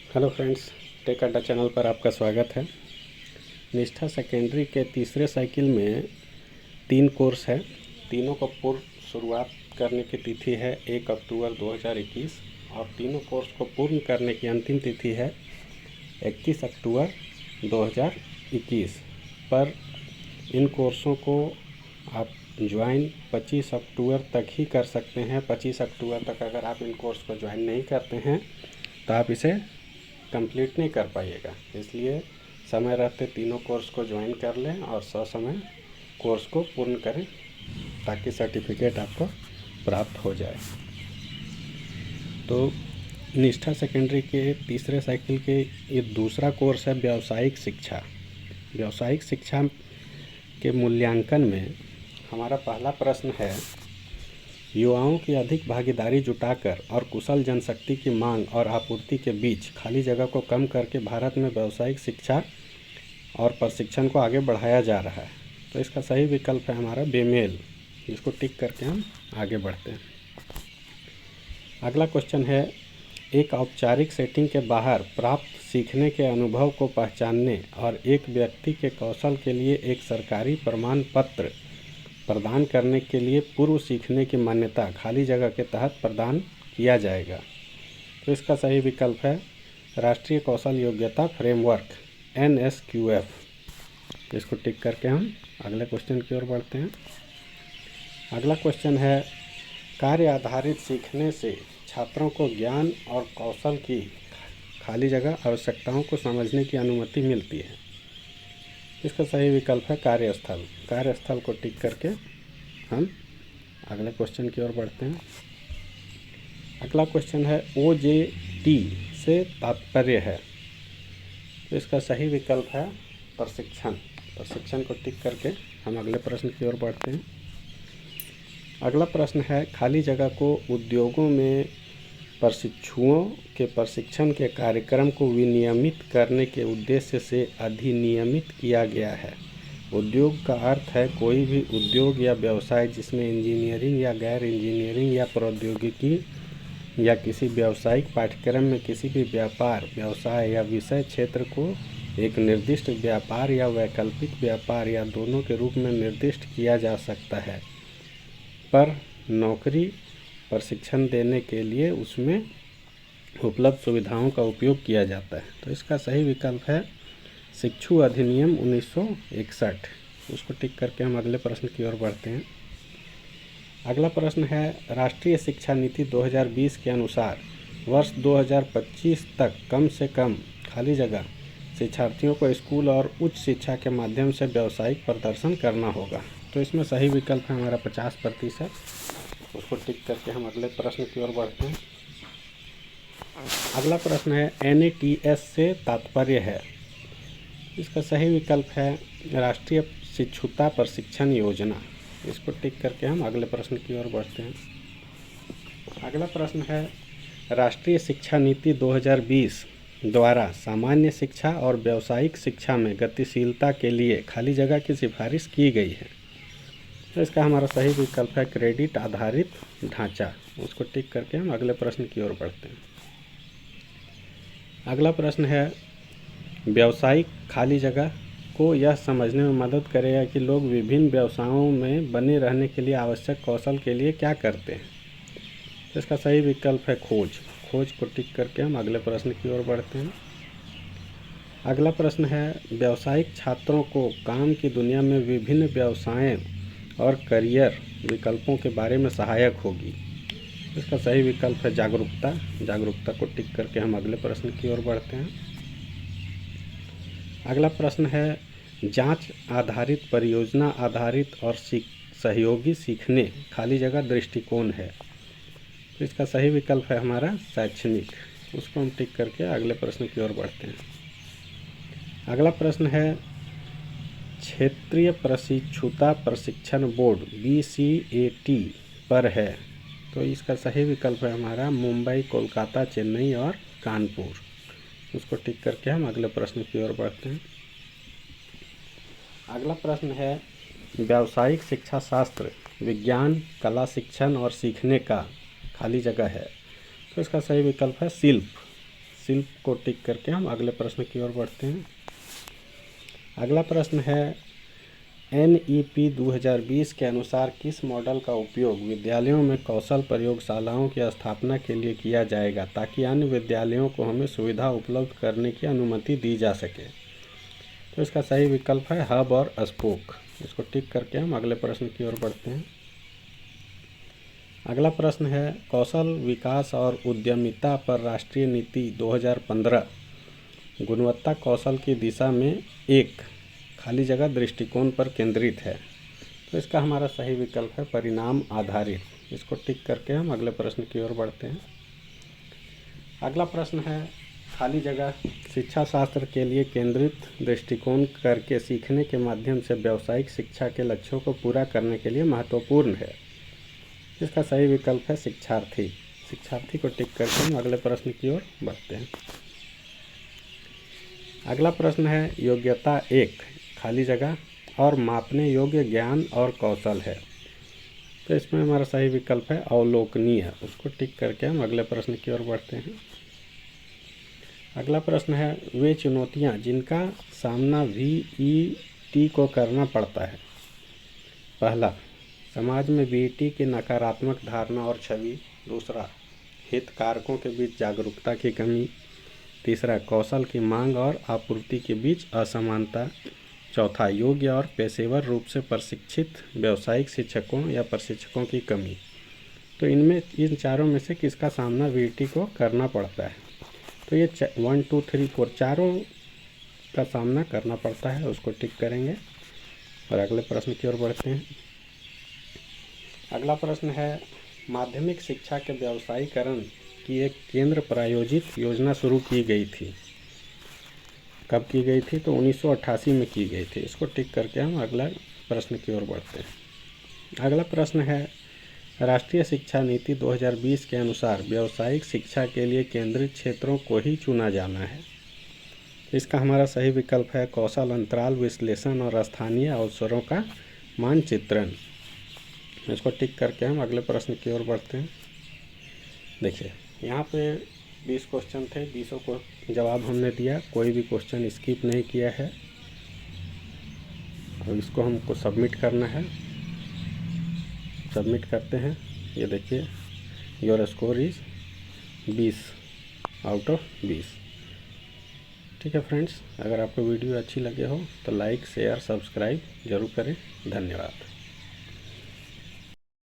Hello friends, take अड्डा channel पर आपका स्वागत है। निष्ठा सेकेंडरी के तीसरे साइकिल में 3 कोर्स है। तीनों को पूर्व शुरुआत करने की तिथि है 1 अक्टूबर 2021 और तीनों कोर्स को पूर्ण करने की अंतिम तिथि है 31 अक्टूबर 2021। पर इन कोर्सों को आप ज्वाइन 25 अक्टूबर तक ही कर सकते हैं। 25 अक्टूबर तक अगर आप इन कोर्स को ज्वाइन नहीं करते हैं तो आप इसे कंप्लीट नहीं कर पाइएगा। इसलिए समय रहते तीनों कोर्स को ज्वाइन कर लें और ससमय कोर्स को पूर्ण करें ताकि सर्टिफिकेट आपको प्राप्त हो जाए। तो निष्ठा सेकेंडरी के तीसरे साइकिल के ये दूसरा कोर्स है व्यावसायिक शिक्षा। व्यावसायिक शिक्षा के मूल्यांकन में हमारा पहला प्रश्न है, युवाओं की अधिक भागीदारी जुटाकर और कुशल जनशक्ति की मांग और आपूर्ति के बीच खाली जगह को कम करके भारत में व्यावसायिक शिक्षा और प्रशिक्षण को आगे बढ़ाया जा रहा है। तो इसका सही विकल्प है हमारा बेमेल, जिसको टिक करके हम आगे बढ़ते हैं। अगला क्वेश्चन है, एक औपचारिक सेटिंग के बाहर प्राप्त सीखने के अनुभव को पहचानने और एक व्यक्ति के कौशल के लिए एक सरकारी प्रमाण पत्र प्रदान करने के लिए पूर्व सीखने की मान्यता खाली जगह के तहत प्रदान किया जाएगा। तो इसका सही विकल्प है राष्ट्रीय कौशल योग्यता फ्रेमवर्क NSQF। इसको टिक करके हम अगले क्वेश्चन की ओर बढ़ते हैं। अगला क्वेश्चन है, कार्य आधारित सीखने से छात्रों को ज्ञान और कौशल की खाली जगह आवश्यकताओं को समझने की अनुमति मिलती है। इसका सही विकल्प है कार्यस्थल। कार्यस्थल को टिक करके हम अगले क्वेश्चन की ओर बढ़ते हैं। अगला क्वेश्चन है, OJT से तात्पर्य है। तो इसका सही विकल्प है प्रशिक्षण। प्रशिक्षण को टिक करके हम अगले प्रश्न की ओर बढ़ते हैं। अगला प्रश्न है, खाली जगह को उद्योगों में प्रशिक्षुओं के प्रशिक्षण के कार्यक्रम को विनियमित करने के उद्देश्य से अधिनियमित किया गया है। उद्योग का अर्थ है कोई भी उद्योग या व्यवसाय जिसमें इंजीनियरिंग या गैर इंजीनियरिंग या प्रौद्योगिकी या किसी व्यावसायिक पाठ्यक्रम में किसी भी व्यापार, व्यवसाय या विषय क्षेत्र को एक निर्दिष्ट व्यापार या वैकल्पिक व्यापार या दोनों के रूप में निर्दिष्ट किया जा सकता है, पर नौकरी प्रशिक्षण देने के लिए उसमें उपलब्ध सुविधाओं का उपयोग किया जाता है। तो इसका सही विकल्प है शिक्षु अधिनियम 1961। उसको टिक करके हम अगले प्रश्न की ओर बढ़ते हैं। अगला प्रश्न है, राष्ट्रीय शिक्षा नीति 2020 के अनुसार वर्ष 2025 तक कम से कम खाली जगह शिक्षार्थियों को स्कूल और उच्च शिक्षा के माध्यम से व्यावसायिक प्रदर्शन करना होगा। तो इसमें सही विकल्प है हमारा 50%। उसको टिक करके हम अगले प्रश्न की ओर बढ़ते हैं। अगला प्रश्न है, NATS से तात्पर्य है। इसका सही विकल्प है राष्ट्रीय शिक्षुता प्रशिक्षण योजना। इसको टिक करके हम अगले प्रश्न की ओर बढ़ते हैं। अगला प्रश्न है, राष्ट्रीय शिक्षा नीति 2020 द्वारा सामान्य शिक्षा और व्यावसायिक शिक्षा में गतिशीलता के लिए खाली जगह की सिफारिश की गई है। तो इसका हमारा सही विकल्प है क्रेडिट आधारित ढांचा। उसको टिक करके हम अगले प्रश्न की ओर बढ़ते हैं। अगला प्रश्न है, व्यावसायिक खाली जगह को यह समझने में मदद करेगा कि लोग विभिन्न व्यवसायों में बने रहने के लिए आवश्यक कौशल के लिए क्या करते हैं। तो इसका सही विकल्प है खोज। खोज को टिक करके हम अगले प्रश्न की ओर बढ़ते हैं। अगला प्रश्न है, व्यावसायिक छात्रों को काम की दुनिया में विभिन्न व्यवसायों और करियर विकल्पों के बारे में सहायक होगी। इसका सही विकल्प है जागरूकता। जागरूकता को टिक करके हम अगले प्रश्न की ओर बढ़ते हैं। अगला प्रश्न है, जांच आधारित, परियोजना आधारित और सहयोगी सीखने खाली जगह दृष्टिकोण है। तो इसका सही विकल्प है हमारा शैक्षणिक। उसको हम टिक करके अगले प्रश्न की ओर बढ़ते हैं। अगला प्रश्न है, क्षेत्रीय प्रशिक्षुता प्रशिक्षण बोर्ड BCAT पर है। तो इसका सही विकल्प है हमारा मुंबई, कोलकाता, चेन्नई और कानपुर। उसको टिक करके हम अगले प्रश्न की ओर बढ़ते हैं। अगला प्रश्न है, व्यावसायिक शिक्षा शास्त्र विज्ञान, कला, शिक्षण और सीखने का खाली जगह है। तो इसका सही विकल्प है शिल्प। शिल्प को टिक करके हम अगले प्रश्न की ओर बढ़ते हैं। अगला प्रश्न है NEP 2020 के अनुसार किस मॉडल का उपयोग विद्यालयों में कौशल प्रयोगशालाओं की स्थापना के लिए किया जाएगा ताकि अन्य विद्यालयों को हमें सुविधा उपलब्ध करने की अनुमति दी जा सके। तो इसका सही विकल्प है हब और स्पोक। इसको टिक करके हम अगले प्रश्न की ओर बढ़ते हैं। अगला प्रश्न है कौशल विकास और उद्यमिता पर राष्ट्रीय नीति 2015 गुणवत्ता कौशल की दिशा में एक खाली जगह दृष्टिकोण पर केंद्रित है। तो इसका हमारा सही विकल्प है परिणाम आधारित। इसको टिक करके हम अगले प्रश्न की ओर बढ़ते हैं। अगला प्रश्न है खाली जगह शिक्षा शास्त्र के लिए केंद्रित दृष्टिकोण करके सीखने के माध्यम से व्यावसायिक शिक्षा के लक्ष्यों को पूरा करने के लिए महत्वपूर्ण है। इसका सही विकल्प है शिक्षार्थी। शिक्षार्थी को टिक करके हम अगले प्रश्न की ओर बढ़ते हैं। अगला प्रश्न है योग्यता एक खाली जगह और मापने योग्य ज्ञान और कौशल है। तो इसमें हमारा सही विकल्प है अवलोकनीय। उसको टिक करके हम अगले प्रश्न की ओर बढ़ते हैं। अगला प्रश्न है वे चुनौतियां जिनका सामना VET को करना पड़ता है। पहला, समाज में VET की नकारात्मक धारणा और छवि। दूसरा, हितधारकों के बीच जागरूकता की कमी। तीसरा, कौशल की मांग और आपूर्ति के बीच असमानता। चौथा, योग्य और पेशेवर रूप से प्रशिक्षित व्यावसायिक शिक्षकों या प्रशिक्षकों की कमी। तो इनमें इन चारों में से किसका सामना VET को करना पड़ता है? तो ये 1 2 3 4 चारों का सामना करना पड़ता है। उसको टिक करेंगे और अगले प्रश्न की ओर बढ़ते हैं। अगला प्रश्न है माध्यमिक शिक्षा के व्यावसायीकरण की एक केंद्र प्रायोजित योजना शुरू की गई थी। कब की गई थी? तो 1988 में की गई थी। इसको टिक करके हम अगला प्रश्न की ओर बढ़ते हैं। अगला प्रश्न है राष्ट्रीय शिक्षा नीति 2020 के अनुसार व्यावसायिक शिक्षा के लिए केंद्रित क्षेत्रों को ही चुना जाना है। इसका हमारा सही विकल्प है कौशल अंतराल विश्लेषण और स्थानीय अवसरों का मानचित्रण। इसको टिक करके हम अगले प्रश्न की ओर बढ़ते हैं। देखिए यहाँ पे 20 क्वेश्चन थे, 20 को जवाब हमने दिया, कोई भी क्वेश्चन स्किप नहीं किया है। और इसको हमको सबमिट करना है। सबमिट करते हैं। ये देखिए your score is 20 out of 20। ठीक है फ्रेंड्स, अगर आपको वीडियो अच्छी लगे हो तो लाइक शेयर सब्सक्राइब ज़रूर करें। धन्यवाद।